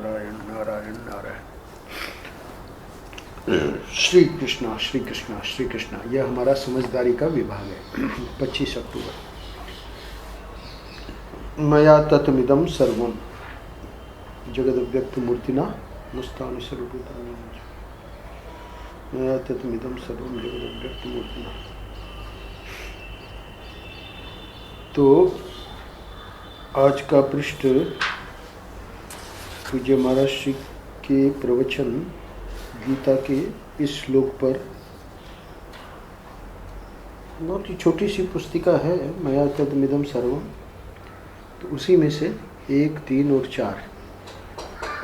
नारायण नारायण नारायण। श्री कृष्णा श्री कृष्णा श्री कृष्णा, यह हमारा समझदारी का विभाग है। 25 अक्टूबर। मया तत्मिदं सर्वं जगद्व्यक्त मूर्तिना मुस्तानि सर्वभूतानि। मया तत्मिदं सर्वं जगद्व्यक्त मूर्तिना। तो आज का पृष्ठ पूज्य महाराज श्री के प्रवचन गीता के इस श्लोक पर, बहुत ही छोटी सी पुस्तिका है, मया तद्मिदं सर्वम। तो उसी में से 1, 3 और 4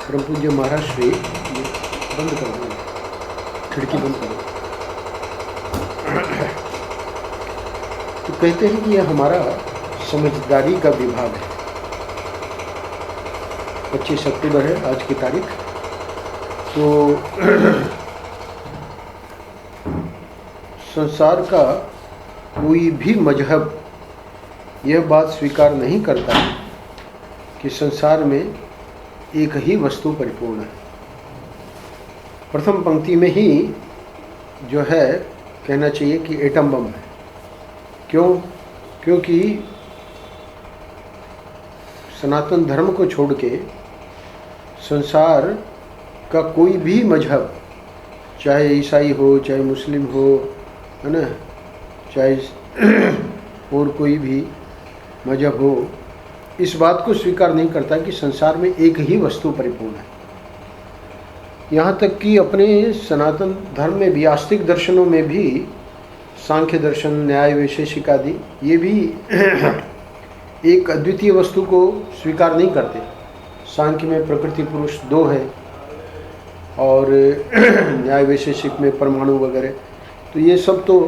परम पूज्य महाराज श्री बंद कर दो, खिड़की बंद करो। तो कहते हैं कि यह हमारा समझदारी का विभाग है। 25 अक्टूबर है आज की तारीख। तो संसार का कोई भी मजहब यह बात स्वीकार नहीं करता कि संसार में एक ही वस्तु परिपूर्ण है। प्रथम पंक्ति में ही जो है कहना चाहिए कि एटम बम है। क्यों? क्योंकि सनातन धर्म को छोड़ के संसार का कोई भी मजहब, चाहे ईसाई हो, चाहे मुस्लिम हो, है ना, चाहे और कोई भी मजहब हो, इस बात को स्वीकार नहीं करता कि संसार में एक ही वस्तु परिपूर्ण है। यहाँ तक कि अपने सनातन धर्म में भी, आस्तिक दर्शनों में भी, सांख्य दर्शन, न्याय वैशेषिक आदि, ये भी एक अद्वितीय वस्तु को स्वीकार नहीं करते। सांख्य में प्रकृति पुरुष 2 है और न्याय वैशेषिक में परमाणु वगैरह। तो ये सब तो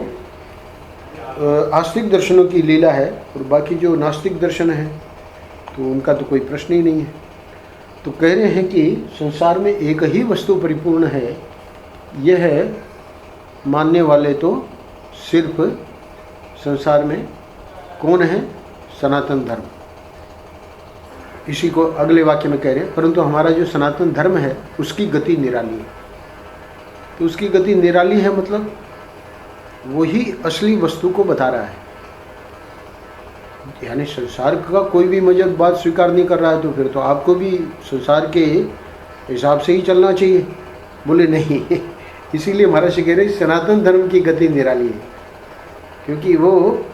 आस्तिक दर्शनों की लीला है, और बाकी जो नास्तिक दर्शन है तो उनका तो कोई प्रश्न ही नहीं है। तो कह रहे हैं कि संसार में एक ही वस्तु परिपूर्ण है। यह मानने वाले तो सिर्फ संसार में कौन है? सनातन धर्म। इसी को अगले वाक्य में कह रहे हैं, परंतु हमारा जो सनातन धर्म है उसकी गति निराली है। तो उसकी गति निराली है मतलब वही असली वस्तु को बता रहा है। यानी संसार का कोई भी मजहब बात स्वीकार नहीं कर रहा है, तो फिर तो आपको भी संसार के हिसाब से ही चलना चाहिए। बोले नहीं, इसीलिए महाराज कह रहे सनातन धर्म की गति निराली है, क्योंकि वो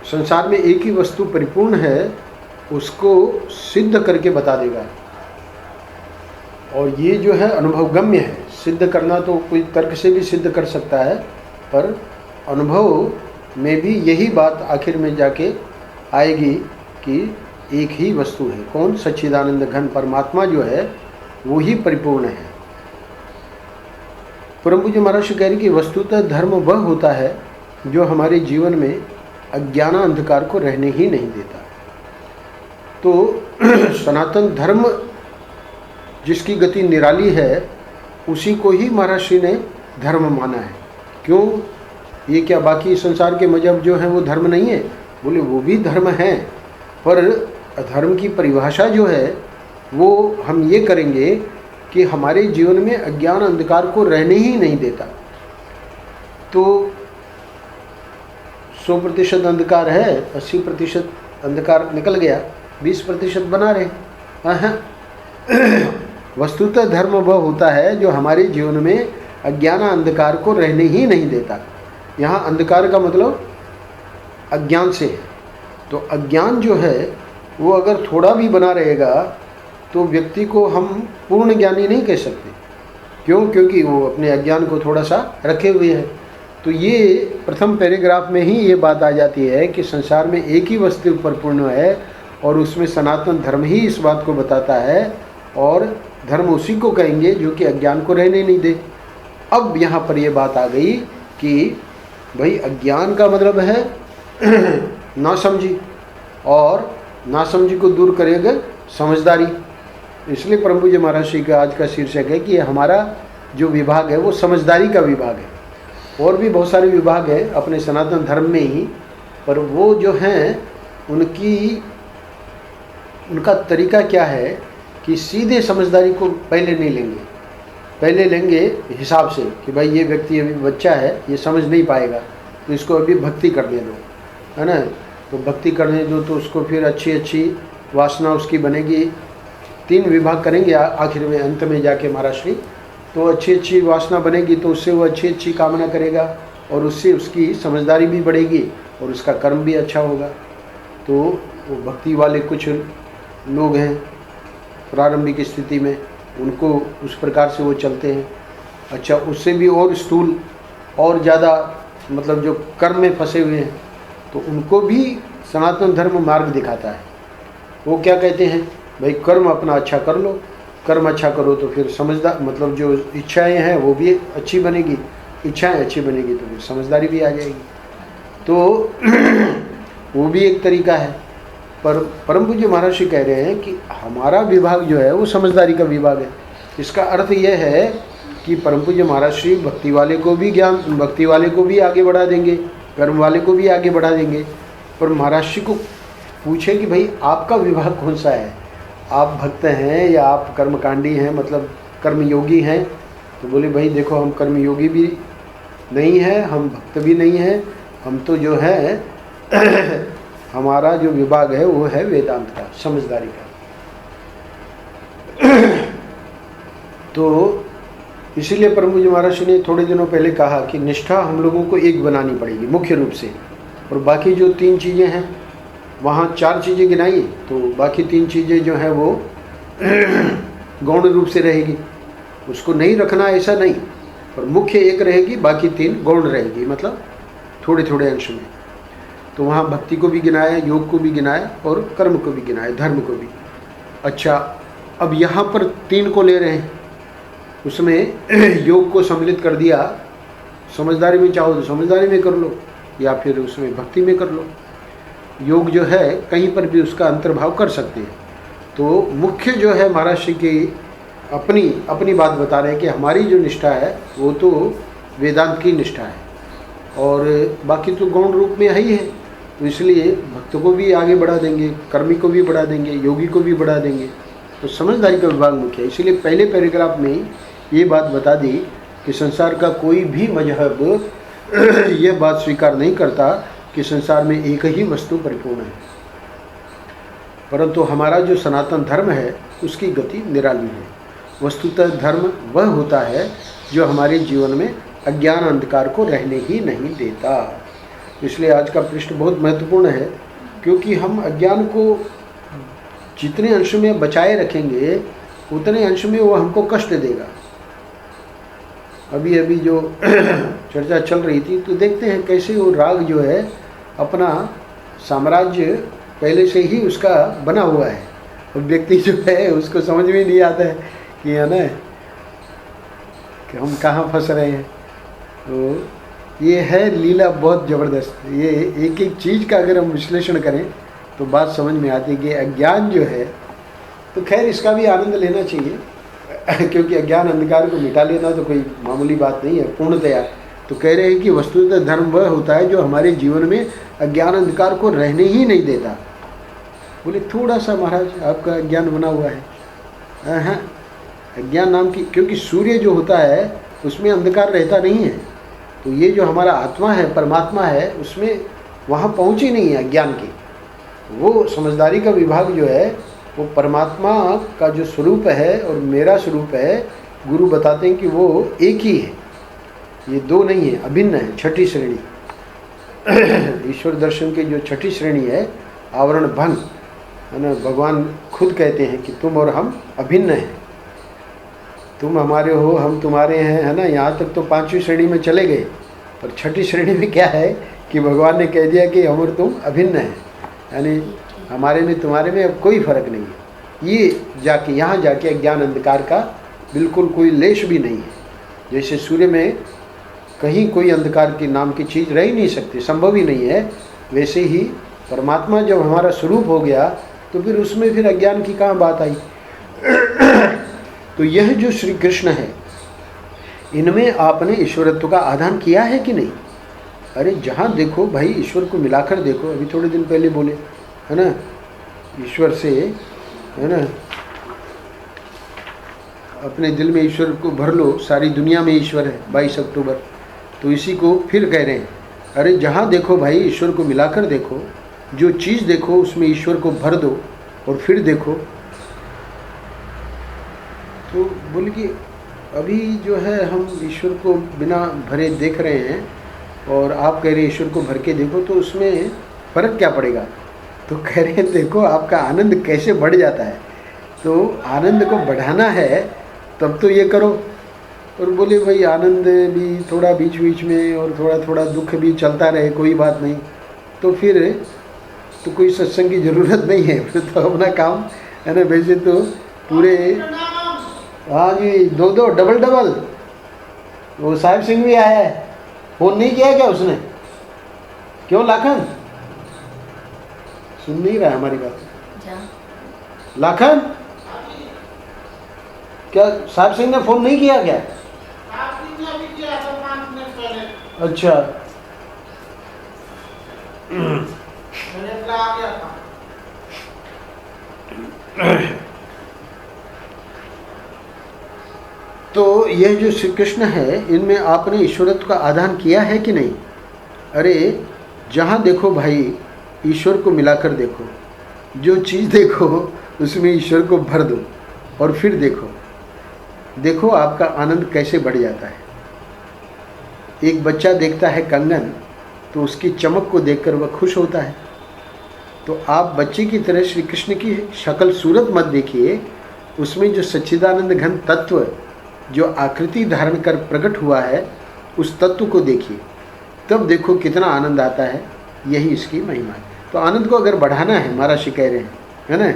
संसार में एक ही वस्तु परिपूर्ण है, उसको सिद्ध करके बता देगा। और ये जो है अनुभवगम्य है। सिद्ध करना तो कोई तर्क से भी सिद्ध कर सकता है, पर अनुभव में भी यही बात आखिर में जाके आएगी कि एक ही वस्तु है। कौन? सच्चिदानंद घन परमात्मा जो है वो ही परिपूर्ण है। परम पूज्य महाराज कह रहे कि वस्तुतः धर्म वह होता है जो हमारे जीवन में अज्ञान अंधकार को रहने ही नहीं देता। तो सनातन धर्म जिसकी गति निराली है, उसी को ही महाराज श्री ने धर्म माना है। क्यों? ये क्या बाकी संसार के मजहब जो हैं वो धर्म नहीं है? बोले वो भी धर्म है, पर धर्म की परिभाषा जो है वो हम ये करेंगे कि हमारे जीवन में अज्ञान अंधकार को रहने ही नहीं देता। तो 100% अंधकार है, 80% अंधकार निकल गया, 20% बना रहे। वस्तुतः धर्म वह होता है जो हमारे जीवन में अज्ञान अंधकार को रहने ही नहीं देता। यहाँ अंधकार का मतलब अज्ञान से है। तो अज्ञान जो है वो अगर थोड़ा भी बना रहेगा तो व्यक्ति को हम पूर्ण ज्ञानी नहीं कह सकते। क्यों? क्योंकि वो अपने अज्ञान को थोड़ा सा रखे हुए है। तो ये प्रथम पैराग्राफ में ही ये बात आ जाती है कि संसार में एक ही वस्तु परिपूर्ण है, और उसमें सनातन धर्म ही इस बात को बताता है, और धर्म उसी को कहेंगे जो कि अज्ञान को रहने नहीं दे। अब यहाँ पर ये बात आ गई कि भाई अज्ञान का मतलब है नासमझी, और नासमझी को दूर करेगा समझदारी। इसलिए परम पूज्य महाराज श्री का आज का शीर्षक है कि हमारा जो विभाग है वो समझदारी का विभाग है। और भी बहुत सारे विभाग है अपने सनातन धर्म में ही, पर वो जो हैं उनका तरीका क्या है कि सीधे समझदारी को पहले नहीं लेंगे, पहले लेंगे हिसाब से कि भाई ये व्यक्ति अभी बच्चा है, ये समझ नहीं पाएगा, तो इसको अभी भक्ति करने दो, है ना। तो भक्ति करने दो तो उसको फिर अच्छी अच्छी वासना उसकी बनेगी। 3 विभाग करेंगे आखिर में, अंत में जाके महाराज श्री, तो अच्छी अच्छी वासना बनेगी, तो उससे वो अच्छी अच्छी कामना करेगा और उससे उसकी समझदारी भी बढ़ेगी और उसका कर्म भी अच्छा होगा। तो वो भक्ति वाले कुछ लोग हैं प्रारंभिक स्थिति में, उनको उस प्रकार से वो चलते हैं। अच्छा, उससे भी और स्थूल और ज़्यादा मतलब जो कर्म में फंसे हुए हैं, तो उनको भी सनातन धर्म मार्ग दिखाता है। वो क्या कहते हैं, भाई कर्म अपना अच्छा कर लो, कर्म अच्छा करो तो फिर समझदार मतलब जो इच्छाएं हैं वो भी अच्छी बनेगी, इच्छाएं अच्छी बनेगी तो फिर समझदारी भी आ जाएगी। तो वो भी एक तरीका है। पर परम पूज्य महाराज श्री कह रहे हैं कि हमारा विभाग जो है वो समझदारी का विभाग है। इसका अर्थ यह है कि परम पूज्य महाराज श्री भक्ति वाले को भी ज्ञान, भक्ति वाले को भी आगे बढ़ा देंगे, कर्म वाले को भी आगे बढ़ा देंगे। पर महाराज श्री को पूछे कि भाई आपका विभाग कौन सा है, आप भक्त हैं या आप कर्मकांडी हैं, मतलब कर्मयोगी हैं। तो बोले भाई देखो, हम कर्मयोगी भी नहीं हैं, हम भक्त भी नहीं हैं, हम तो जो है हमारा जो विभाग है वो है वेदांत का, समझदारी का। तो इसीलिए परम पूज्य महाराज ने थोड़े दिनों पहले कहा कि निष्ठा हम लोगों को एक बनानी पड़ेगी मुख्य रूप से, और बाकी जो 3 चीज़ें हैं, वहाँ 4 चीज़ें गिनाई, तो बाकी 3 चीज़ें जो हैं वो गौण रूप से रहेगी। उसको नहीं रखना ऐसा नहीं, पर मुख्य एक रहेगी, बाकी 3 गौण रहेगी, मतलब थोड़े थोड़े अंश में। तो वहाँ भक्ति को भी गिनाया, योग को भी गिनाया और कर्म को भी गिनाया, धर्म को भी। अच्छा, अब यहाँ पर 3 को ले रहे हैं, उसमें योग को सम्मिलित कर दिया। समझदारी में चाहो तो समझदारी में कर लो, या फिर उसमें भक्ति में कर लो। योग जो है कहीं पर भी उसका अंतर्भाव कर सकते हैं। तो मुख्य जो है महाराज श्री की अपनी बात बता रहे हैं कि हमारी जो निष्ठा है वो तो वेदांत की निष्ठा है, और बाकी तो गौण रूप में है ही है। तो इसलिए भक्त को भी आगे बढ़ा देंगे, कर्मी को भी बढ़ा देंगे, योगी को भी बढ़ा देंगे। तो समझदारी का विभाग मुख्य है। इसीलिए पहले पैराग्राफ में ये बात बता दी कि संसार का कोई भी मजहब ये बात स्वीकार नहीं करता कि संसार में एक ही वस्तु परिपूर्ण है, परंतु हमारा जो सनातन धर्म है उसकी गति निराली है। वस्तुतः धर्म वह होता है जो हमारे जीवन में अज्ञान अंधकार को रहने ही नहीं देता। इसलिए आज का पृष्ठ बहुत महत्वपूर्ण है, क्योंकि हम अज्ञान को जितने अंश में बचाए रखेंगे उतने अंश में वो हमको कष्ट देगा। अभी अभी जो चर्चा चल रही थी, तो देखते हैं कैसे वो राग जो है अपना साम्राज्य पहले से ही उसका बना हुआ है, और व्यक्ति जो है उसको समझ में नहीं आता है कि है ना कि हम कहाँ फंस रहे हैं। तो ये है लीला बहुत ज़बरदस्त। ये एक एक चीज़ का अगर हम विश्लेषण करें तो बात समझ में आती है कि अज्ञान जो है, तो खैर इसका भी आनंद लेना चाहिए क्योंकि अज्ञान अंधकार को मिटा लेना तो कोई मामूली बात नहीं है पूर्णतया। तो कह रहे हैं कि वस्तुतः धर्म वह होता है जो हमारे जीवन में अज्ञान अंधकार को रहने ही नहीं देता। बोले थोड़ा सा महाराज आपका अज्ञान बना हुआ है। हाँ, अज्ञान नाम की, क्योंकि सूर्य जो होता है उसमें अंधकार रहता नहीं है। तो ये जो हमारा आत्मा है, परमात्मा है, उसमें वहाँ पहुँची नहीं है अज्ञान की। वो समझदारी का विभाग जो है वो परमात्मा का जो स्वरूप है और मेरा स्वरूप है, गुरु बताते हैं कि वो एक ही है, ये 2 नहीं है, अभिन्न है। 6ठी श्रेणी ईश्वर दर्शन की जो 6ठी श्रेणी है, आवरण भंग, है ना। भगवान खुद कहते हैं कि तुम और हम अभिन्न हैं, तुम हमारे हो, हम तुम्हारे हैं, है ना। यहाँ तक तो 5वीं श्रेणी में चले गए, पर 6ठी श्रेणी में क्या है कि भगवान ने कह दिया कि हम और तुम अभिन्न हैं, यानी हमारे में तुम्हारे में अब कोई फर्क नहीं है। ये जाके यहाँ जाके अज्ञान अंधकार का बिल्कुल कोई लेश भी नहीं है। जैसे सूर्य में कहीं कोई अंधकार की नाम की चीज़ रह ही नहीं सकती, संभव ही नहीं है, वैसे ही परमात्मा जब हमारा स्वरूप हो गया तो फिर उसमें फिर अज्ञान की कहाँ बात आई। तो यह जो श्री कृष्ण है, इनमें आपने ईश्वरत्व का आधान किया है कि नहीं? अरे जहाँ देखो भाई ईश्वर को मिलाकर देखो। अभी थोड़े दिन पहले बोले, है ना, ईश्वर से, है ना, अपने दिल में ईश्वर को भर लो, सारी दुनिया में ईश्वर है 22 अक्टूबर। तो इसी को फिर कह रहे हैं, अरे जहाँ देखो भाई ईश्वर को मिलाकर देखो, जो चीज़ देखो उसमें ईश्वर को भर दो और फिर देखो। तो बोले कि अभी जो है हम ईश्वर को बिना भरे देख रहे हैं और आप कह रहे हैं ईश्वर को भर के देखो, तो उसमें फ़र्क क्या पड़ेगा? तो कह रहे हैं देखो आपका आनंद कैसे बढ़ जाता है। तो आनंद को बढ़ाना है तब तो ये करो। और बोले भाई आनंद भी थोड़ा बीच बीच में और थोड़ा थोड़ा दुख भी चलता रहे, कोई बात नहीं, तो फिर तो कोई सत्संग की ज़रूरत नहीं है, फिर तो अपना काम है ना। वैसे तो पूरे, हाँ जी, दो डबल डबल। वो साहिब सिंह भी आया है, फ़ोन नहीं किया क्या उसने? क्यों लाखन सुन नहीं रहा हमारी बात? लाखन क्या साहिब सिंह ने फ़ोन नहीं किया क्या? अच्छा तो यह जो श्री कृष्ण है, इनमें आपने ईश्वरत्व का आदान किया है कि नहीं? अरे जहाँ देखो भाई ईश्वर को मिलाकर देखो, जो चीज़ देखो उसमें ईश्वर को भर दो और फिर देखो, देखो आपका आनंद कैसे बढ़ जाता है। एक बच्चा देखता है कंगन तो उसकी चमक को देखकर वह खुश होता है। तो आप बच्चे की तरह श्री कृष्ण की शक्ल सूरत मत देखिए, उसमें जो सच्चिदानंद घन तत्व जो आकृति धारण कर प्रकट हुआ है उस तत्व को देखिए, तब देखो कितना आनंद आता है। यही इसकी महिमा है। तो आनंद को अगर बढ़ाना है, महाराज जी कह रहे हैं, है ना,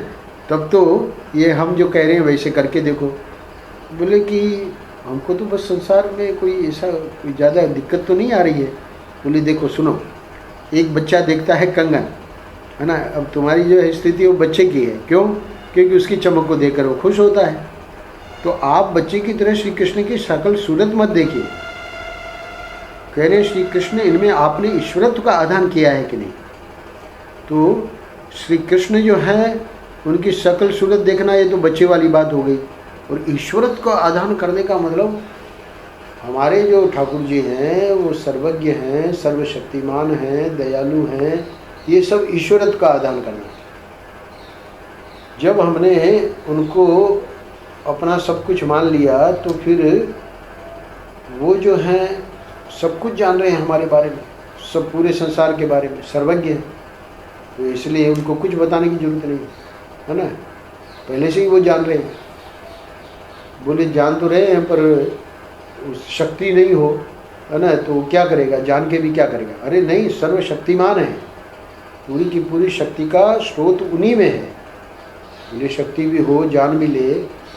तब तो ये हम जो कह रहे हैं वैसे करके देखो। बोले कि हमको तो बस संसार में कोई ऐसा कोई ज़्यादा दिक्कत तो नहीं आ रही है। बोले देखो सुनो, एक बच्चा देखता है कंगन, है ना, अब तुम्हारी जो है स्थिति वो बच्चे की है, क्यों? क्योंकि उसकी चमक को देखकर वो खुश होता है। तो आप बच्चे की तरह श्री कृष्ण की शकल सूरत मत देखिए। कह रहे हैं श्री कृष्ण, इनमें आपने ईश्वरत्व का आदान किया है कि नहीं? तो श्री कृष्ण जो है उनकी शकल सूरत देखना ये तो बच्चे वाली बात हो गई। और ईश्वरत्व का आदान करने का मतलब हमारे जो ठाकुर जी हैं वो सर्वज्ञ हैं, सर्वशक्तिमान हैं, दयालु हैं, ये सब ईश्वरत्व का आदान करना। जब हमने उनको अपना सब कुछ मान लिया तो फिर वो जो हैं सब कुछ जान रहे हैं हमारे बारे में, सब पूरे संसार के बारे में सर्वज्ञ हैं। तो इसलिए उनको कुछ बताने की जरूरत नहीं है ना, पहले से ही वो जान रहे हैं। बोले जान तो रहे हैं पर शक्ति नहीं हो, है ना, तो क्या करेगा, जान के भी क्या करेगा? अरे नहीं, सर्वशक्तिमान है, पूरी की पूरी शक्ति का स्रोत उन्हीं में है। उन्हें शक्ति भी हो, जान भी ले,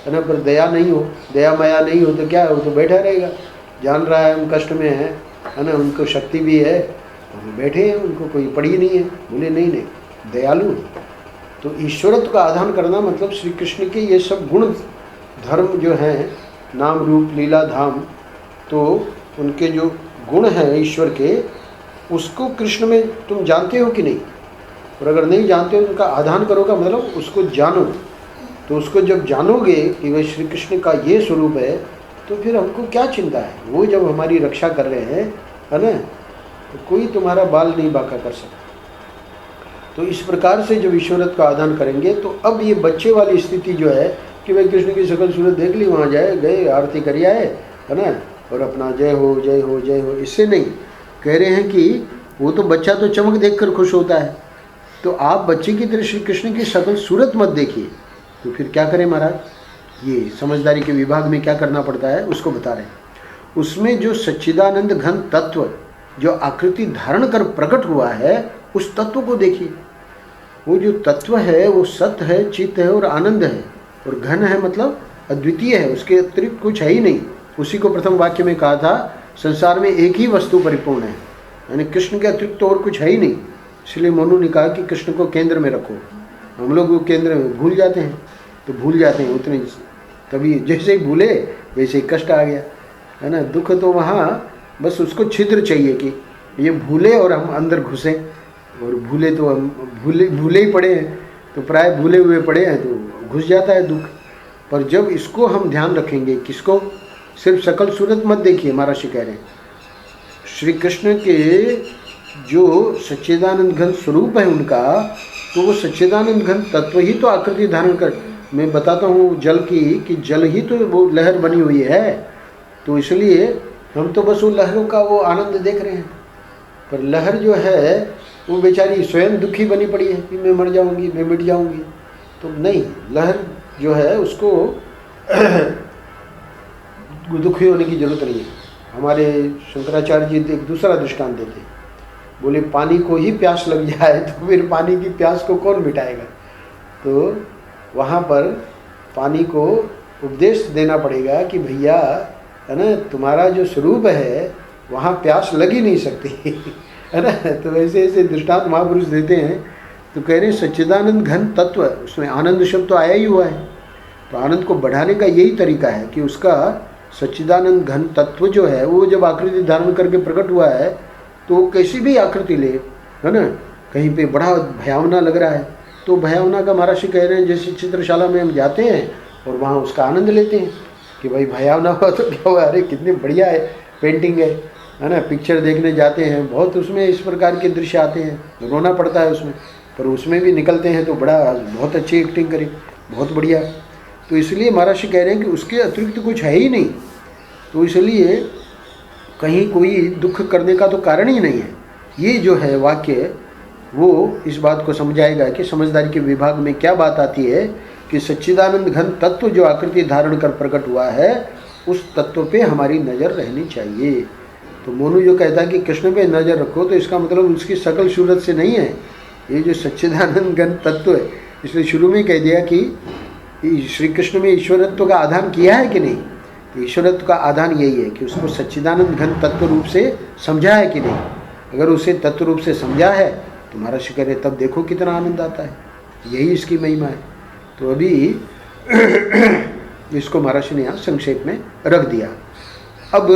है ना, पर दया नहीं हो, दया माया नहीं हो तो क्या हो, तो बैठा रहेगा। जान रहा है हम कष्ट में है ना, उनको शक्ति भी है, हम बैठे हैं, उनको कोई पड़ी नहीं है। बोले नहीं नहीं, दयालु। तो ईश्वरत्व का आदान करना मतलब श्री कृष्ण के ये सब गुण धर्म जो हैं, नाम रूप लीला धाम, तो उनके जो गुण हैं ईश्वर के, उसको कृष्ण में तुम जानते हो कि नहीं? और अगर नहीं जानते हो उनका आदान करोगा मतलब उसको जानो। तो उसको जब जानोगे कि वह श्री कृष्ण का ये स्वरूप है, तो फिर हमको क्या चिंता है? वो जब हमारी रक्षा कर रहे हैं, है ना, तो कोई तुम्हारा बाल नहीं बांका कर सकता। तो इस प्रकार से जब ईश्वरत्व का आदान करेंगे तो अब ये बच्चे वाली स्थिति जो है कि भाई कृष्ण की शकल सूरत देख ली, वहाँ जाए गए आरती करिए आए, है ना, और अपना जय हो जय हो जय हो, इससे नहीं। कह रहे हैं कि वो तो बच्चा तो चमक देखकर खुश होता है, तो आप बच्चे की तरह श्री कृष्ण की शकल सूरत मत देखिए। तो फिर क्या करें महाराज? ये समझदारी के विभाग में क्या करना पड़ता है उसको बता रहे हैं। उसमें जो सच्चिदानंद घन तत्व जो आकृति धारण कर प्रकट हुआ है उस तत्व को देखिए। वो जो तत्व है वो सत्य है, चित्त है और आनंद है, और घन है मतलब अद्वितीय है, उसके अतिरिक्त कुछ है ही नहीं। उसी को प्रथम वाक्य में कहा था, संसार में एक ही वस्तु परिपूर्ण है, यानी कृष्ण के अतिरिक्त तो और कुछ है ही नहीं। इसलिए मनु ने कहा कि कृष्ण को केंद्र में रखो। हम लोग वो केंद्र में भूल जाते हैं, तो भूल जाते हैं उतने, तभी जैसे ही भूले वैसे ही कष्ट आ गया, है ना। दुख तो वहाँ बस उसको छिद्र चाहिए कि ये भूले और हम अंदर घुसें, और भूले तो हम भूले ही पड़े हैं, तो प्राय भूले हुए पड़े हैं तो घुस जाता है दुख। पर जब इसको हम ध्यान रखेंगे, किसको, सिर्फ शकल सूरत मत देखिए, महाराज कह रहे हैं श्री कृष्ण के जो सच्चिदानंद घन स्वरूप है उनका, तो वो सच्चिदानंद घन तत्व ही तो आकृति धारण कर, मैं बताता हूँ जल की, कि जल ही तो वो लहर बनी हुई है, तो इसलिए हम तो बस वो लहरों का वो आनंद देख रहे हैं, पर लहर जो है वो बेचारी स्वयं दुखी बनी पड़ी है कि मैं मर जाऊंगी, मैं मिट जाऊंगी। तो नहीं, लहर जो है उसको दुखी होने की जरूरत नहीं है। हमारे शंकराचार्य जी एक दूसरा दृष्टांत देते हैं, बोले पानी को ही प्यास लग जाए तो फिर पानी की प्यास को कौन मिटाएगा। तो वहाँ पर पानी को उपदेश देना पड़ेगा कि भैया है ना, तुम्हारा जो स्वरूप है वहाँ प्यास लग ही नहीं सकती है ना। तो ऐसे ऐसे दृष्टांत महापुरुष देते हैं। तो कह रहे हैं सच्चिदानंद घन तत्व, उसमें आनंद शब्द तो आया ही हुआ है, तो आनंद को बढ़ाने का यही तरीका है कि उसका सच्चिदानंद घन तत्व जो है वो जब आकृति धारण करके प्रकट हुआ है तो कैसी भी आकृति ले, है ना, कहीं पे बड़ा भयावना लग रहा है तो भयावना का महाराज कह रहे हैं जैसे चित्रशाला में हम जाते हैं और वहाँ उसका आनंद लेते हैं कि भाई भयावना हुआ तो क्या हुआ, अरे कितनी बढ़िया है पेंटिंग है ना। पिक्चर देखने जाते हैं, बहुत उसमें इस प्रकार के दृश्य आते हैं, रोना पड़ता है उसमें, पर उसमें भी निकलते हैं तो बड़ा बहुत अच्छी एक्टिंग करी, बहुत बढ़िया। तो इसलिए महाराज कह रहे हैं कि उसके अतिरिक्त कुछ है ही नहीं, तो इसलिए कहीं कोई दुख करने का तो कारण ही नहीं है। ये जो है वाक्य वो इस बात को समझाएगा कि समझदारी के विभाग में क्या बात आती है कि सच्चिदानंद घन तत्व जो आकृति धारण कर प्रकट हुआ है उस तत्व पे हमारी नज़र रहनी चाहिए। तो मोनू जो कहता है कि कृष्ण पे नज़र रखो, तो इसका मतलब उसकी शकल सूरत से नहीं है, ये जो सच्चिदानंद घन तत्व है। इसलिए शुरू में कह दिया कि श्री कृष्ण में ईश्वरत्व का आधान किया है कि नहीं, तो ईश्वरत्व का आधान यही है कि उसको सच्चिदानंद घन तत्व रूप से समझा है कि नहीं। अगर उसे तत्व रूप से समझा है तो महाराज करे तब देखो कितना आनंद आता है, यही इसकी महिमा है। तो अभी इसको महाराज ने यहाँ संक्षेप में रख दिया। अब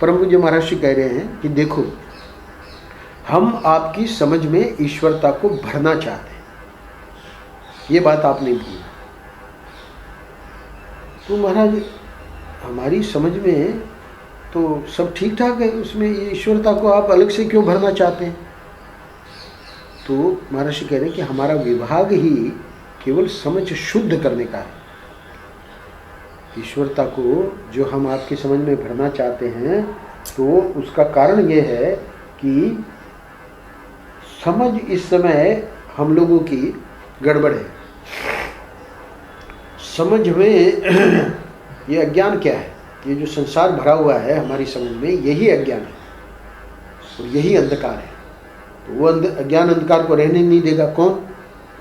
परम पूज्य महाराज कह रहे हैं कि देखो हम आपकी समझ में ईश्वरता को भरना चाहते हैं, ये बात आप नहीं भूलना। तो महाराज हमारी समझ में तो सब ठीक ठाक है, उसमें ईश्वरता को आप अलग से क्यों भरना चाहते हैं। तो महाराज कह रहे हैं कि हमारा विभाग ही केवल समझ शुद्ध करने का है। ईश्वरता को जो हम आपकी समझ में भरना चाहते हैं तो उसका कारण ये है कि समझ इस समय हम लोगों की गड़बड़ है। समझ में ये अज्ञान क्या है, ये जो संसार भरा हुआ है हमारी समझ में, यही अज्ञान है और यही अंधकार है। तो वो अज्ञान अंधकार को रहने नहीं देगा कौन,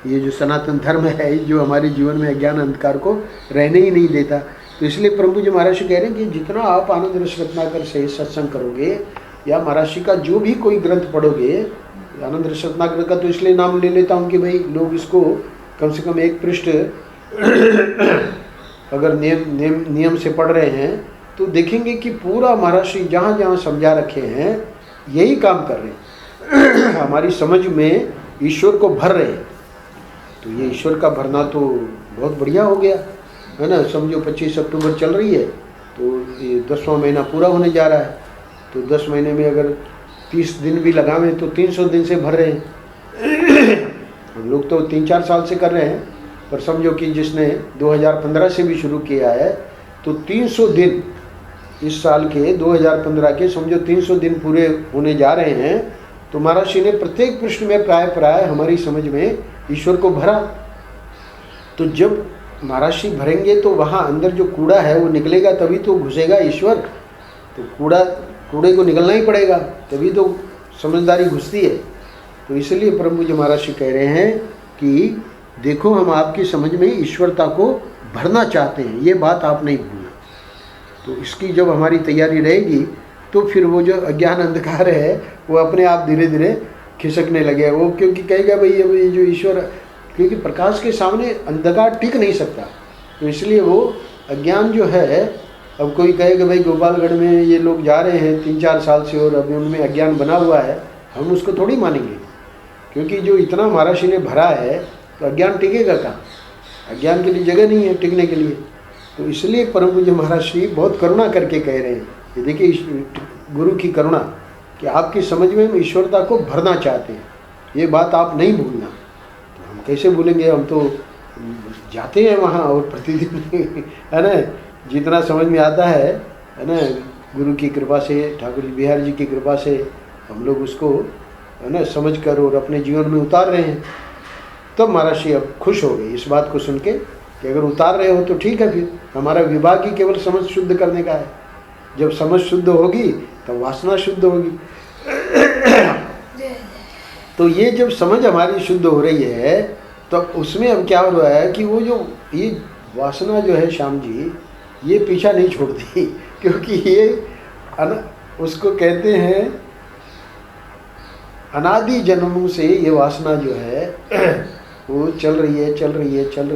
ये जो सनातन धर्म है जो हमारे जीवन में अज्ञान अंधकार को रहने ही नहीं देता। तो इसलिए प्रभु जी महाराज कह रहे हैं कि जितना आप आनंद रस रत्नाकर से सत्संग करोगे या महाराज का जो भी कोई ग्रंथ पढ़ोगे, आनंद रस रत्नाकर का तो इसलिए नाम ले लेता हूँ कि भाई लोग इसको कम से कम एक पृष्ठ अगर नियम से पढ़ रहे हैं तो देखेंगे कि पूरा महाराज जहाँ जहाँ समझा रखे हैं यही काम कर रहे हैं, हमारी समझ में ईश्वर को भर रहे हैं। तो ये ईश्वर का भरना तो बहुत बढ़िया हो गया है ना। समझो 25 अक्टूबर चल रही है तो ये 10वां महीना पूरा होने जा रहा है, तो 10 महीने में अगर 30 दिन भी लगावें तो 300 दिन से भर रहे हैं। हम लोग तो 3-4 साल से कर रहे हैं, पर समझो कि जिसने 2015 से भी शुरू किया है तो 300 दिन इस साल के 2015 के समझो 300 दिन पूरे होने जा रहे हैं। तो महाराज जी ने प्रत्येक पृष्ठ में प्राय हमारी समझ में ईश्वर को भरा। तो जब महाराज जी भरेंगे तो वहाँ अंदर जो कूड़ा है वो निकलेगा, तभी तो घुसेगा ईश्वर। तो कूड़े को निकलना ही पड़ेगा, तभी तो समझदारी घुसती है। तो इसलिए प्रभु जी महाराज जी कह रहे हैं कि देखो हम आपकी समझ में ईश्वरता को भरना चाहते हैं, ये बात आप नहीं भूलना। तो इसकी जब हमारी तैयारी रहेगी तो फिर वो जो अज्ञान अंधकार है वो अपने आप धीरे धीरे खिसकने लगे। वो क्योंकि कहेगा भाई ये जो ईश्वर, क्योंकि प्रकाश के सामने अंधकार टिक नहीं सकता, तो इसलिए वो अज्ञान जो है, अब कोई कहेगा भाई गोपालगढ़ में ये लोग जा रहे हैं 3-4 साल से और अभी उनमें अज्ञान बना हुआ है, हम उसको थोड़ी मानेंगे। क्योंकि जो इतना महाराज ने भरा है तो अज्ञान टिकेगा कहाँ, अज्ञान के लिए जगह नहीं है टिकने के लिए। तो इसलिए परम पूज्य महाराज श्री बहुत करुणा करके कह रहे हैं, ये देखिए गुरु की करुणा कि आपकी समझ में हम ईश्वरता को भरना चाहते हैं, ये बात आप नहीं भूलना। तो हम कैसे भूलेंगे, हम तो जाते हैं वहाँ और प्रतिदिन है ना, जितना समझ में आता है ना, गुरु की कृपा से, ठाकुर बिहार जी की कृपा से हम लोग उसको है ना समझ कर और अपने जीवन में उतार रहे हैं। तब महाराज श्री अब खुश हो गए इस बात को सुन के कि अगर उतार रहे हो तो ठीक है, फिर हमारा विभाग ही केवल समझ शुद्ध करने का है। जब समझ शुद्ध होगी तब वासना शुद्ध होगी। तो ये जब समझ हमारी शुद्ध हो रही है तो उसमें अब क्या हो रहा है कि वो जो ये वासना जो है श्याम जी, ये पीछा नहीं छोड़ती, क्योंकि ये उसको कहते हैं अनादि जन्मों से ये वासना जो है वो चल रही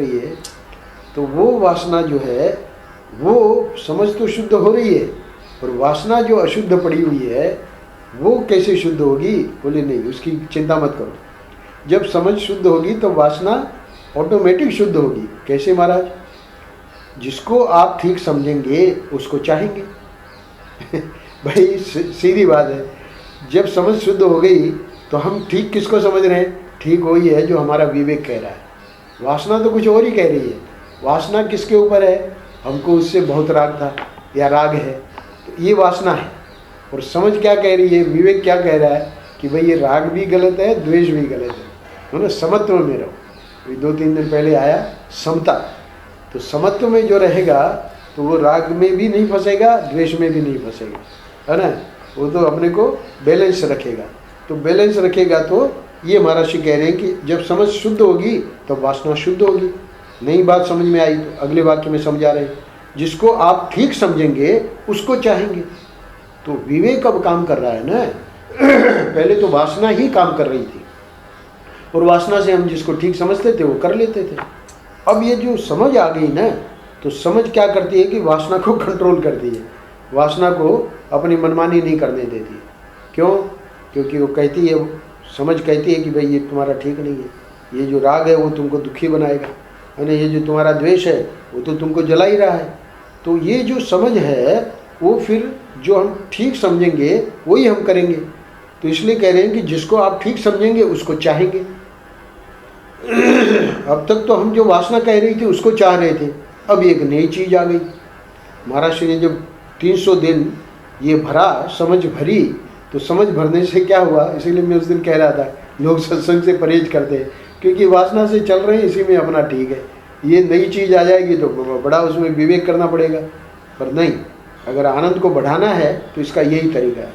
है। तो वो वासना जो है वो समझ तो शुद्ध हो रही है, और वासना जो अशुद्ध पड़ी हुई है वो कैसे शुद्ध होगी? बोले नहीं, उसकी चिंता मत करो। जब समझ शुद्ध होगी तो वासना ऑटोमेटिक शुद्ध होगी। कैसे महाराज? जिसको आप ठीक समझेंगे उसको चाहेंगे। भाई सीधी बात है, जब समझ शुद्ध हो गई तो हम ठीक किसको समझ रहे हैं? ठीक वही है जो हमारा विवेक कह रहा है। वासना तो कुछ और ही कह रही है। वासना किसके ऊपर है? हमको उससे बहुत राग था या राग है, तो ये वासना है। और समझ क्या कह रही है? विवेक क्या कह रहा है कि भाई ये राग भी गलत है, द्वेष भी गलत है ना, समत्व में रहो। अभी 2-3 दिन पहले आया समता, तो समत्व में जो रहेगा तो वो राग में भी नहीं फंसेगा, द्वेष में भी नहीं फंसेगा, है ना। वो तो अपने को बैलेंस रखेगा। तो बैलेंस रखेगा तो ये महाराज जी कह रहे हैं कि जब समझ शुद्ध होगी तो वासना शुद्ध होगी। नई बात समझ में आई तो अगले वाक्य में समझा रहे हैं, जिसको आप ठीक समझेंगे उसको चाहेंगे। तो विवेक अब काम कर रहा है ना। पहले तो वासना ही काम कर रही थी, और वासना से हम जिसको ठीक समझते थे वो कर लेते थे। अब ये जो समझ आ गई ना, तो समझ क्या करती है कि वासना को कंट्रोल करती है, वासना को अपनी मनमानी नहीं करने देती। क्यों? क्योंकि वो कहती है, समझ कहती है कि भाई ये तुम्हारा ठीक नहीं है, ये जो राग है वो तुमको दुखी बनाएगा, है ना, ये जो तुम्हारा द्वेष है वो तो तुमको जला ही रहा है। तो ये जो समझ है वो फिर जो हम ठीक समझेंगे वही हम करेंगे। तो इसलिए कह रहे हैं कि जिसको आप ठीक समझेंगे उसको चाहेंगे। अब तक तो हम जो वासना कह रही थी उसको चाह रहे थे, अब एक नई चीज़ आ गई। महाराज ने जब 300 दिन ये भरा, समझ भरी, तो समझ भरने से क्या हुआ? इसीलिए मैं उस दिन कह रहा था लोग सत्संग से परहेज करते हैं, क्योंकि वासना से चल रहे हैं, इसी में अपना ठीक है। ये नई चीज़ आ जाएगी तो बड़ा उसमें विवेक करना पड़ेगा। पर नहीं, अगर आनंद को बढ़ाना है तो इसका यही तरीका है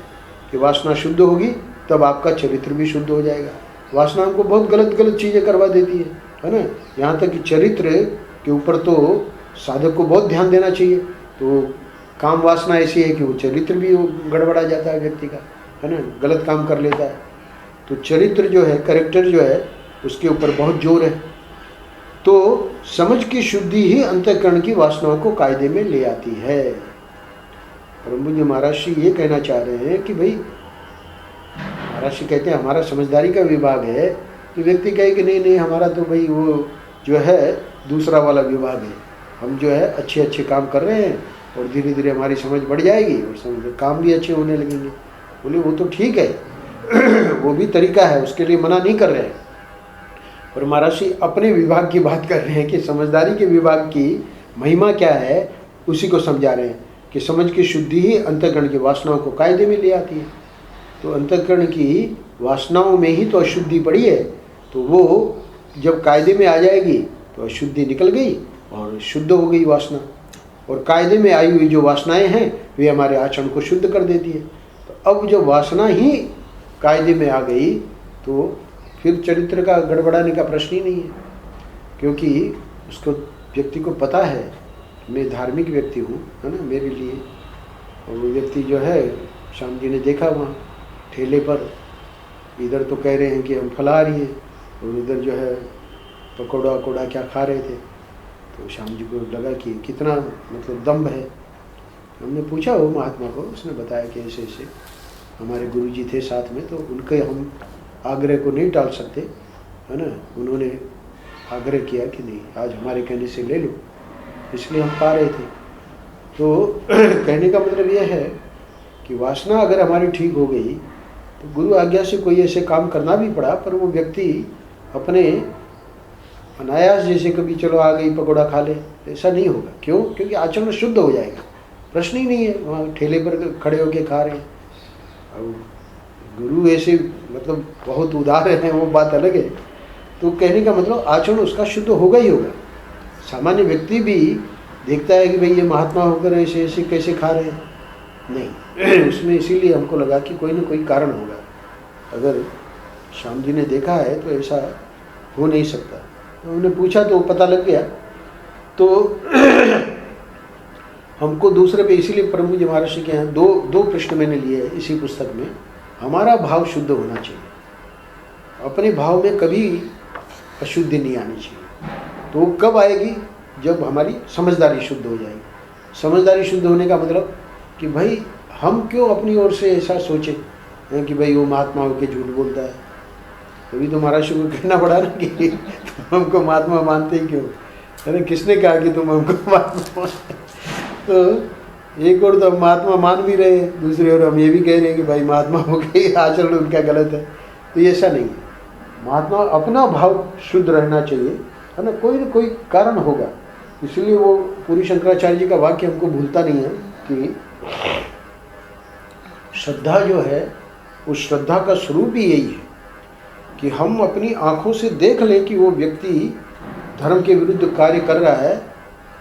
कि वासना शुद्ध होगी तब आपका चरित्र भी शुद्ध हो जाएगा। वासना हमको बहुत गलत गलत चीज़ें करवा देती है ना। यहाँ तक कि चरित्र के ऊपर तो साधक को बहुत ध्यान देना चाहिए। तो काम वासना ऐसी है कि वो चरित्र भी गड़बड़ा जाता है व्यक्ति का, है ना, गलत काम कर लेता है। तो चरित्र जो है, कैरेक्टर जो है, उसके ऊपर बहुत जोर है। तो समझ की शुद्धि ही अंतःकरण की वासनाओं को कायदे में ले आती है। और मुझे महाराज जी ये कहना चाह रहे हैं कि भाई, महाराज जी कहते हैं हमारा समझदारी का विभाग है, तो व्यक्ति कहे कि नहीं नहीं हमारा तो भाई वो जो है दूसरा वाला विभाग है, हम जो है अच्छे अच्छे काम कर रहे हैं और धीरे धीरे हमारी समझ बढ़ जाएगी और समझ काम भी अच्छे होने लगेंगे। बोले वो तो ठीक है, वो भी तरीका है, उसके लिए मना नहीं कर रहे हैं। और महाराज जी अपने विभाग की बात कर रहे हैं कि समझदारी के विभाग की महिमा क्या है, उसी को समझा रहे हैं कि समझ की शुद्धि ही अंतःकरण की वासनाओं को कायदे में ले आती है। तो अंतःकरण की वासनाओं में ही तो अशुद्धि पड़ी है, तो वो जब कायदे में आ जाएगी तो अशुद्धि निकल गई और शुद्ध हो गई वासना। और कायदे में आई हुई जो वासनाएं हैं वे हमारे आचरण को शुद्ध कर देती है। तो अब जब वासना ही कायदे में आ गई तो फिर चरित्र का गड़बड़ाने का प्रश्न ही नहीं है, क्योंकि उसको व्यक्ति को पता है मैं धार्मिक व्यक्ति हूँ, है ना, मेरे लिए। और वो व्यक्ति जो है, श्याम जी ने देखा वहाँ ठेले पर, इधर तो कह रहे हैं कि हम फलाहारी हैं और इधर जो है पकौड़ा वकौड़ा क्या खा रहे थे। तो श्याम जी को लगा कि कितना मतलब दम्भ है। हमने पूछा वो महात्मा को, उसने बताया कि ऐसे ऐसे हमारे गुरुजी थे साथ में, तो उनके हम आग्रह को नहीं टाल सकते, है ना। उन्होंने आग्रह किया कि नहीं आज हमारे कहने से ले लो। इसलिए हम पा रहे थे। तो कहने का मतलब यह है कि वासना अगर हमारी ठीक हो गई तो गुरु आज्ञा से कोई ऐसे काम करना भी पड़ा, पर वो व्यक्ति अपने अनायास जैसे कभी चलो आ गई पकौड़ा खा ले, ऐसा नहीं होगा। क्यों? क्योंकि आचरण शुद्ध हो जाएगा, प्रश्न ही नहीं है। वहाँ ठेले पर खड़े होके खा रहे हैं, अब गुरु ऐसे मतलब बहुत उदार हैं, वो बात अलग है। तो कहने का मतलब आचरण उसका शुद्ध होगा ही होगा। सामान्य व्यक्ति भी देखता है कि भाई ये महात्मा होकर ऐसे ऐसे कैसे खा रहे हैं, नहीं उसमें इसीलिए हमको लगा कि कोई ना कोई कारण होगा। अगर श्याम जी ने देखा है तो ऐसा हो नहीं सकता। तो उन्होंने पूछा तो पता लग गया। तो हमको दूसरे पे इसीलिए प्रभु जी महाराज के यहाँ दो प्रश्न मैंने लिए हैं इसी पुस्तक में। हमारा भाव शुद्ध होना चाहिए, अपने भाव में कभी अशुद्धि नहीं आनी चाहिए। तो कब आएगी? जब हमारी समझदारी शुद्ध हो जाएगी। समझदारी शुद्ध होने का मतलब कि भाई हम क्यों अपनी ओर से ऐसा सोचें कि भाई वो महात्मा होकर झूठ बोलता है। तभी तो महाराज को कहना पड़ा ना कि तुम हमको महात्मा मानते ही क्यों? अरे किसने कहा कि तुम हमको महात्मा? तो एक और तो हम महात्मा मान भी रहे हैं, दूसरी ओर हम ये भी कह रहे हैं कि भाई महात्मा हो गए, आचरण उनका गलत है। तो ये ऐसा नहीं है। महात्मा अपना भाव शुद्ध रहना चाहिए, है ना कोई कारण होगा। इसलिए वो पूरी शंकराचार्य जी का वाक्य हमको भूलता नहीं है कि श्रद्धा जो है उस श्रद्धा का स्वरूप ही यही है कि हम अपनी आंखों से देख लें कि वो व्यक्ति धर्म के विरुद्ध कार्य कर रहा है।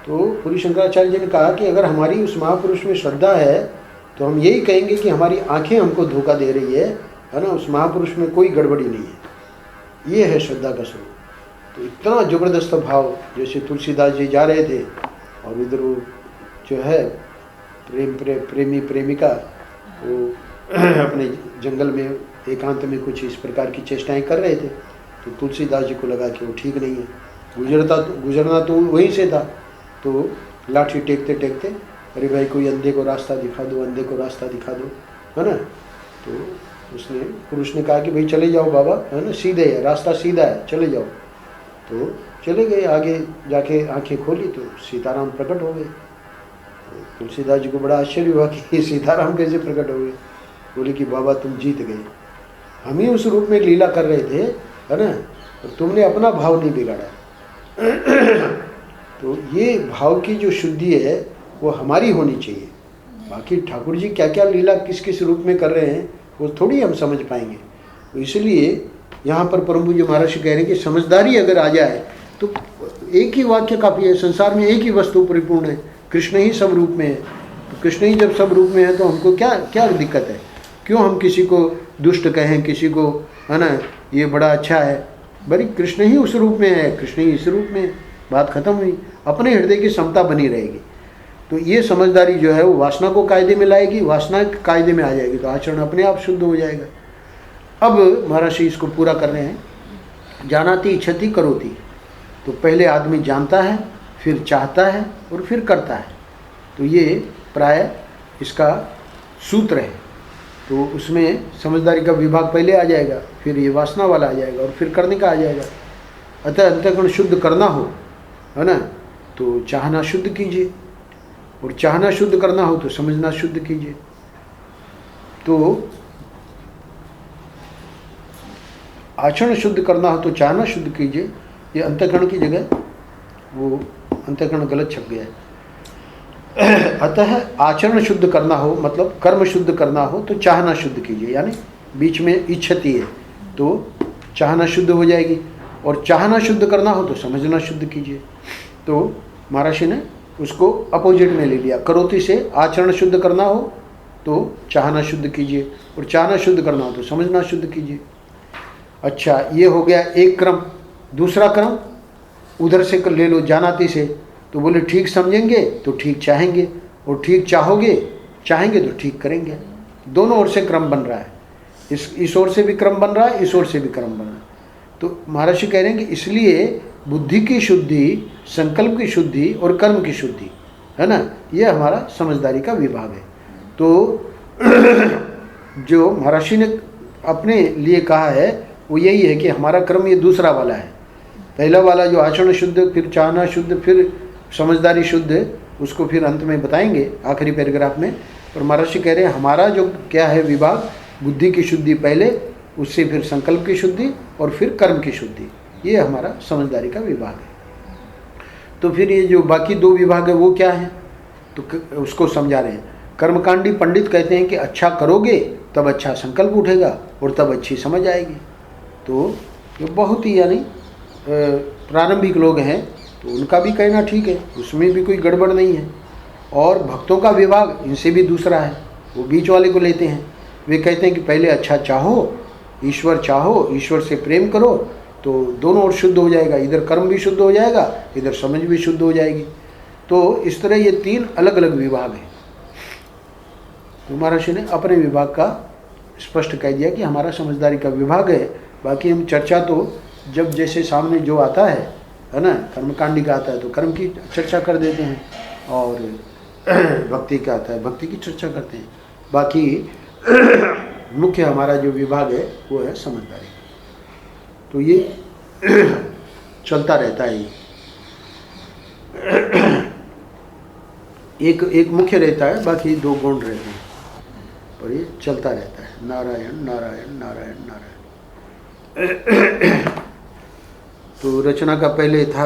तो पूरी शंकराचार्य जी ने कहा कि अगर हमारी उस महापुरुष में श्रद्धा है तो हम यही कहेंगे कि हमारी आंखें हमको धोखा दे रही है ना, उस महापुरुष में कोई गड़बड़ी नहीं है। ये है श्रद्धा का स्वरूप। तो इतना ज़बरदस्त भाव, जैसे तुलसीदास जी जा रहे थे और इधर वो जो है प्रेमी प्रेमिका वो अपने जंगल में एकांत में कुछ इस प्रकार की चेष्टाएं कर रहे थे। तो तुलसीदास जी को लगा कि वो ठीक नहीं है, गुजरना तो वहीं से था। तो लाठी टेकते टेकते, अरे भाई कोई अंधे को रास्ता दिखा दो, अंधे को रास्ता दिखा दो, है ना। तो उसने पुरुष ने कहा कि भाई चले जाओ बाबा, है ना, सीधे है रास्ता, सीधा है, चले जाओ। तो चले गए, आगे जाके आंखें खोली तो सीताराम प्रकट हो गए। तो तुलसीदास जी को बड़ा आश्चर्य हुआ कि सीताराम कैसे प्रकट हो गए। बोले कि बाबा तुम जीत गए, हम ही उस रूप में लीला कर रहे थे, है ना, तो तुमने अपना भाव नहीं बिगाड़ा। तो ये भाव की जो शुद्धि है वो हमारी होनी चाहिए। बाकी ठाकुर जी क्या क्या लीला किस किस रूप में कर रहे हैं वो थोड़ी हम समझ पाएंगे। तो इसलिए यहाँ पर परम जी महाराज कह रहे हैं कि समझदारी अगर आ जाए तो एक ही वाक्य काफ़ी है। संसार में एक ही वस्तु परिपूर्ण है, कृष्ण ही सब रूप में है। तो कृष्ण ही जब सब रूप में है तो हमको क्या क्या दिक्कत है? क्यों हम किसी को दुष्ट कहें, किसी को, है ना, ये बड़ा अच्छा है? बड़ी कृष्ण ही उस रूप में है, कृष्ण ही इस रूप में है, बात खत्म हुई। अपने हृदय की समता बनी रहेगी। तो ये समझदारी जो है वो वासना को कायदे में लाएगी, वासना कायदे में आ जाएगी तो आचरण अपने आप शुद्ध हो जाएगा। अब महाराज जी इसको पूरा कर रहे हैं, जानाति इच्छति करोति। तो पहले आदमी जानता है, फिर चाहता है और फिर करता है। तो ये प्राय इसका सूत्र है। तो उसमें समझदारी का विभाग पहले आ जाएगा, फिर ये वासना वाला आ जाएगा और फिर करने का आ जाएगा। अतः अंतःकरण शुद्ध करना हो, है ना, तो चाहना शुद्ध कीजिए, और चाहना शुद्ध करना हो तो समझना शुद्ध कीजिए। तो आचरण शुद्ध करना हो तो चाहना शुद्ध कीजिए। ये अंतःकरण की जगह वो अंतःकरण गलत छप गया है। अतः आचरण शुद्ध करना हो मतलब कर्म शुद्ध करना हो तो चाहना शुद्ध कीजिए, यानी बीच में इच्छति है तो चाहना शुद्ध हो जाएगी, और चाहना शुद्ध करना हो तो समझना शुद्ध कीजिए। तो महाराज ने उसको अपोजिट में ले लिया। करोति से आचरण शुद्ध करना हो तो चाहना शुद्ध कीजिए, और चाहना शुद्ध करना हो तो समझना शुद्ध कीजिए। अच्छा, ये हो गया एक क्रम। दूसरा क्रम उधर से ले लो, जानाति से। तो बोले ठीक समझेंगे तो ठीक चाहेंगे, और ठीक चाहेंगे तो ठीक करेंगे। दोनों ओर से क्रम बन रहा है, इस ओर से भी क्रम बन रहा है, इस ओर से भी क्रम बन रहा है। तो महर्षि कह रहे हैं कि इसलिए बुद्धि की शुद्धि, संकल्प की शुद्धि और कर्म की शुद्धि, है ना, ये हमारा समझदारी का विभाग है। तो जो महर्षि ने अपने लिए कहा है वो यही है कि हमारा क्रम ये दूसरा वाला है। पहला वाला जो आचरण शुद्ध, फिर चाहना शुद्ध, फिर समझदारी शुद्ध है, उसको फिर अंत में बताएंगे आखिरी पैराग्राफ में। पर महर्षि कह रहे हैं हमारा जो क्या है विभाग, बुद्धि की शुद्धि पहले, उससे फिर संकल्प की शुद्धि और फिर कर्म की शुद्धि, ये हमारा समझदारी का विभाग है। तो फिर ये जो बाकी दो विभाग है वो क्या है, तो उसको समझा रहे हैं। कर्मकांडी पंडित कहते हैं कि अच्छा करोगे तब अच्छा संकल्प उठेगा और तब अच्छी समझ आएगी। तो ये बहुत ही यानी प्रारंभिक लोग हैं तो उनका भी कहना ठीक है, उसमें भी कोई गड़बड़ नहीं है। और भक्तों का विभाग इनसे भी दूसरा है, वो बीच वाले को लेते हैं। वे कहते हैं कि पहले अच्छा चाहो, ईश्वर से प्रेम करो तो दोनों ओर शुद्ध हो जाएगा, इधर कर्म भी शुद्ध हो जाएगा, इधर समझ भी शुद्ध हो जाएगी। तो इस तरह ये तीन अलग अलग विभाग हैं। तो महर्षि ने अपने विभाग का स्पष्ट कह दिया कि हमारा समझदारी का विभाग है। बाकी हम चर्चा तो जब जैसे सामने जो आता है ना, कर्मकांडी का आता है तो कर्म की चर्चा कर देते हैं, और भक्ति का आता है भक्ति की चर्चा करते हैं। बाकी मुख्य हमारा जो विभाग है वो है समझदारी। तो ये चलता रहता है। एक मुख्य रहता है, बाकी दो गौण रहते हैं, पर ये चलता रहता है। नारायण नारायण नारायण नारायण। तो रचना का पहले था